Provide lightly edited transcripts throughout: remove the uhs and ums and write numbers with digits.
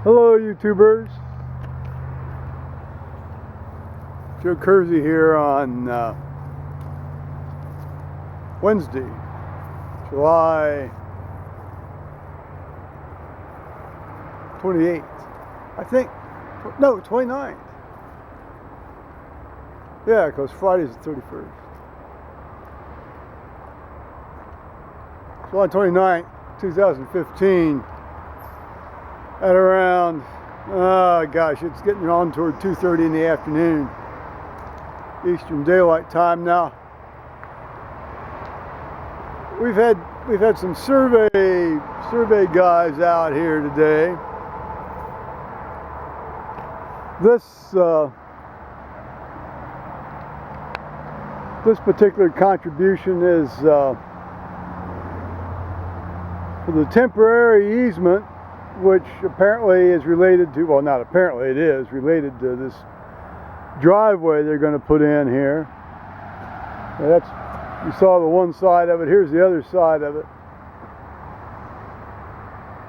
Hello YouTubers, Joe Kersey here on Wednesday, July 28th, I think, no 29th, yeah, because Friday's the 31st, July 29th, 2015. At around, gosh, it's getting on toward 2:30 in the afternoon, Eastern Daylight Time now. We've had some survey guys out here today. This particular contribution is for the temporary easement, which apparently is related to, well, not apparently, it is related to this driveway they're going to put in here. Now you saw the one side of it. Here's the other side of it.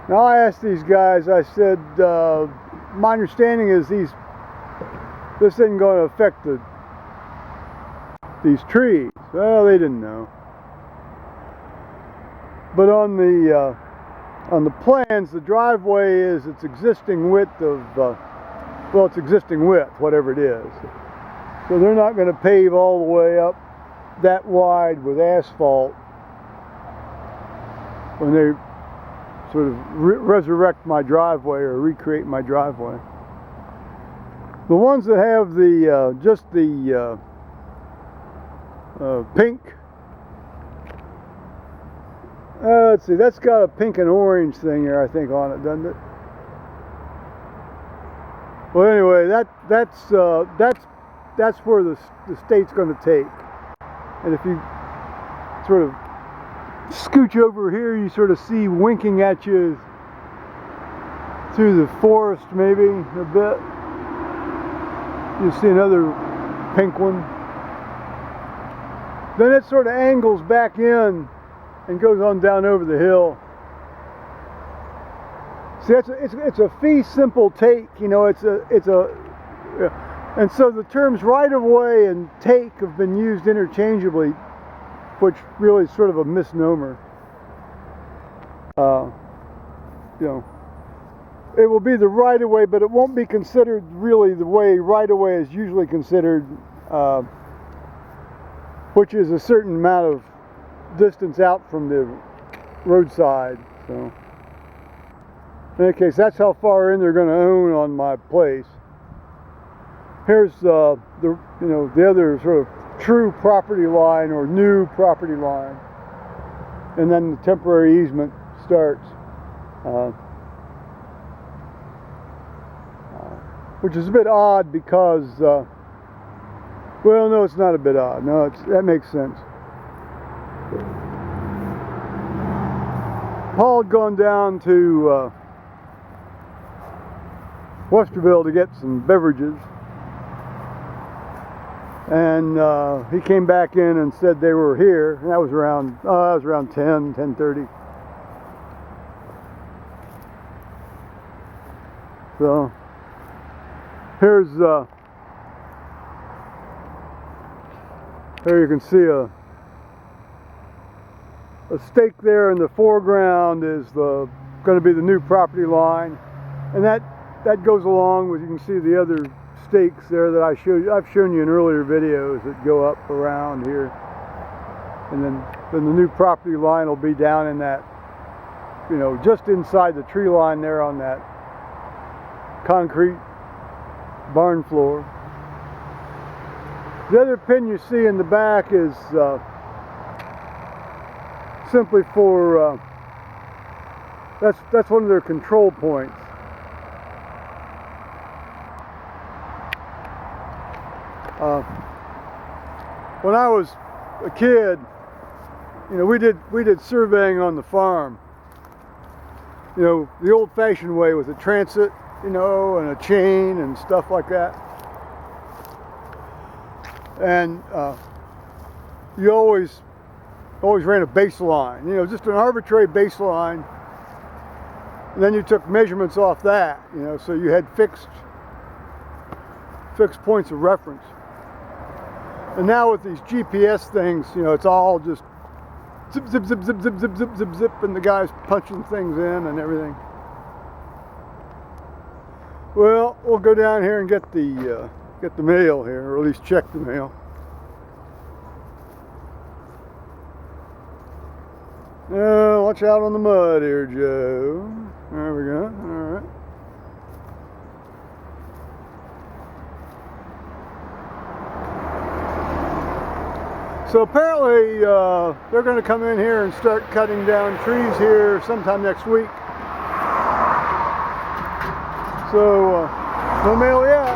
Now I asked these guys, I said, my understanding is this isn't going to affect these trees. Well, they didn't know. But on the plans, the driveway is its existing width of, well, its existing width, whatever it is. So they're not going to pave all the way up that wide with asphalt when they sort of resurrect my driveway or recreate my driveway. The ones that have just the pink, let's see, that's got a pink and orange thing here, I think, on it, doesn't it? Well, anyway, that's where the state's going to take. And if you sort of scooch over here, you sort of see winking at you through the forest, maybe a bit. You see another pink one. Then it sort of angles back in and goes on down over the hill. See, it's a fee simple take, you know. And so the terms right of way and take have been used interchangeably, which really is sort of a misnomer. You know, it will be the right of way, but it won't be considered really the way right of way is usually considered, which is a certain amount of distance out from the roadside. So in any case, that's how far in they're going to own on my place. Here's the other sort of true property line or new property line, and then the temporary easement starts, which is a bit odd because well, no, it's not a bit odd. No, that makes sense. Paul had gone down to Westerville to get some beverages, and he came back in and said they were here, and that was around 10:30. So here's here you can see a stake there in the foreground is going to be the new property line, and that goes along with, you can see the other stakes there that I've shown you in earlier videos that go up around here, and then the new property line will be down in that, you know, just inside the tree line there on that concrete barn floor. The other pin you see in the back is simply for that's one of their control points. When I was a kid, you know, we did surveying on the farm. You know, the old-fashioned way with a transit, you know, and a chain and stuff like that. And you always ran a baseline, you know, just an arbitrary baseline. And then you took measurements off that, you know, so you had fixed points of reference. And now with these GPS things, you know, it's all just zip, zip, zip, zip, zip, zip, zip, zip, zip, and the guy's punching things in and everything. Well, we'll go down here and get the mail here, or at least check the mail. Watch out on the mud here, Joe. There we go. All right. So apparently they're going to come in here and start cutting down trees here sometime next week. So no mail yet.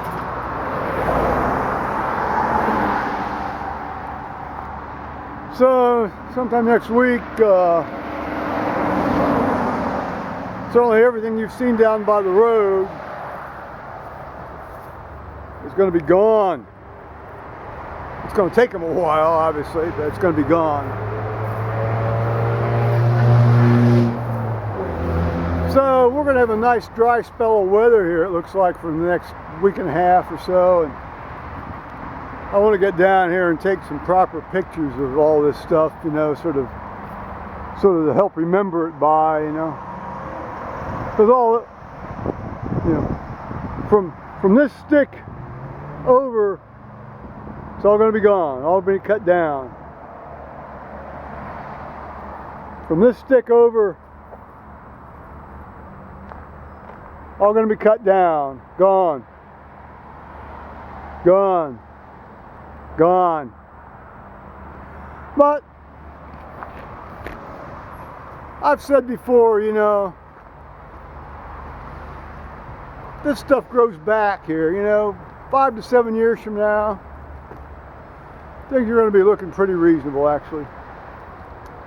So sometime next week, certainly everything you've seen down by the road is going to be gone. It's going to take them a while, obviously, but it's going to be gone. So we're going to have a nice dry spell of weather here, it looks like, for the next week and a half or so. And I want to get down here and take some proper pictures of all this stuff, you know, sort of to help remember it by, you know. Because all, you know, from this stick over, it's all going to be gone, all be cut down. From this stick over, all going to be cut down, gone, gone, gone. But I've said before, you know, this stuff grows back here, you know, 5 to 7 years from now. Things are going to be looking pretty reasonable, actually.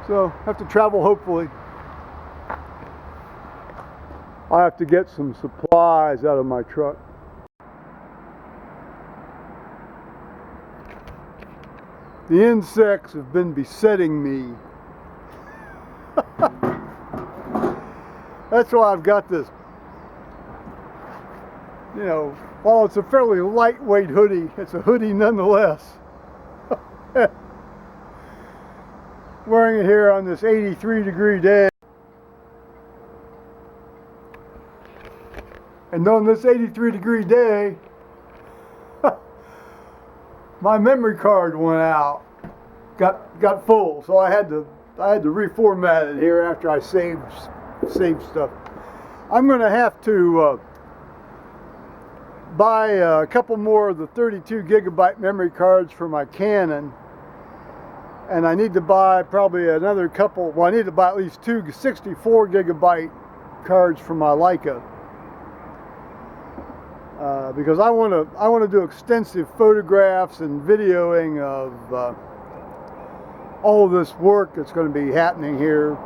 So, have to travel, hopefully. I have to get some supplies out of my truck. The insects have been besetting me. That's why I've got this, you know, while it's a fairly lightweight hoodie, it's a hoodie nonetheless. Wearing it here on this 83-degree day. And on this 83-degree day, my memory card went out, got full, so I had to reformat it here after I saved stuff. I'm going to have to buy a couple more of the 32 gigabyte memory cards for my Canon, and I need to buy probably another couple. Well, I need to buy at least 2 64 gigabyte cards for my Leica. Because I want to do extensive photographs and videoing of all of this work that's going to be happening here.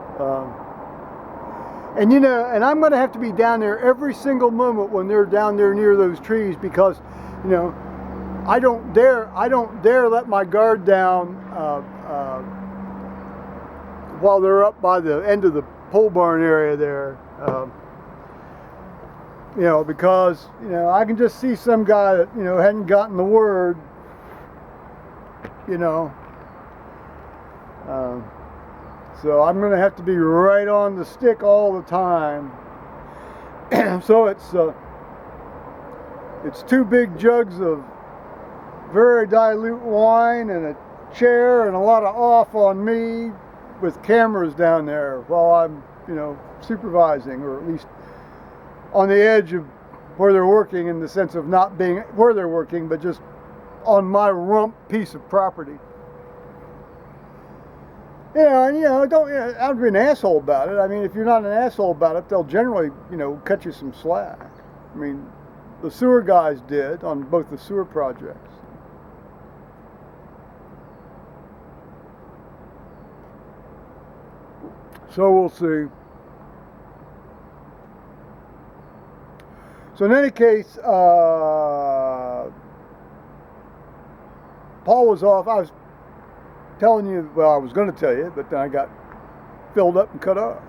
And you know, and I'm going to have to be down there every single moment when they're down there near those trees, because, you know, I don't dare let my guard down while they're up by the end of the pole barn area there. You know, because, you know, I can just see some guy that, you know, hadn't gotten the word, you know. So I'm going to have to be right on the stick all the time. So it's 2 big jugs of very dilute wine and a chair and a lot of off on me with cameras down there while I'm, you know, supervising, or at least on the edge of where they're working, in the sense of not being where they're working, but just on my rump piece of property. Yeah, and, you know, don't be an asshole about it. I mean, if you're not an asshole about it, they'll generally, you know, cut you some slack. I mean, the sewer guys did on both the sewer projects. So we'll see. So in any case, Paul was off. I was telling you, well, I was going to tell you, but then I got filled up and cut off.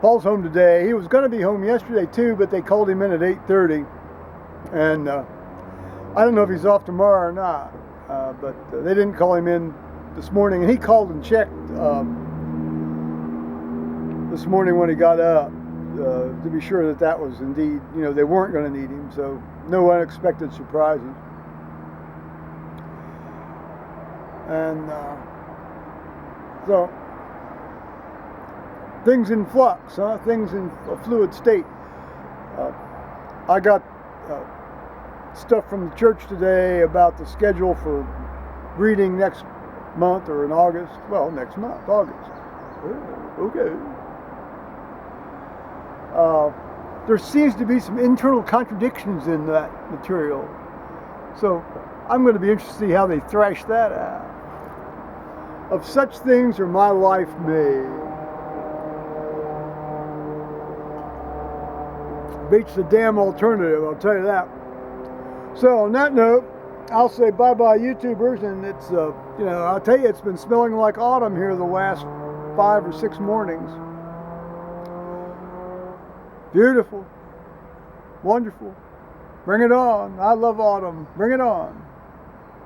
Paul's home today. He was going to be home yesterday too, but they called him in at 8:30, and I don't know if he's off tomorrow or not. But they didn't call him in this morning, and he called and checked this morning when he got up to be sure that that was indeed, they weren't going to need him. So no unexpected surprises. And so things in flux, things in a fluid state. I got stuff from the church today about the schedule for reading next month, or in August. Well, next month, August. Okay. There seems to be some internal contradictions in that material. So I'm going to be interested to see how they thrash that out. Of such things are my life made. Beats the damn alternative, I'll tell you that. So on that note, I'll say bye-bye YouTubers, and it's, I'll tell you, it's been smelling like autumn here the last 5 or 6 mornings. Beautiful. Wonderful. Bring it on. I love autumn. Bring it on.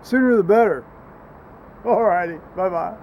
Sooner the better. Alrighty. Bye-bye.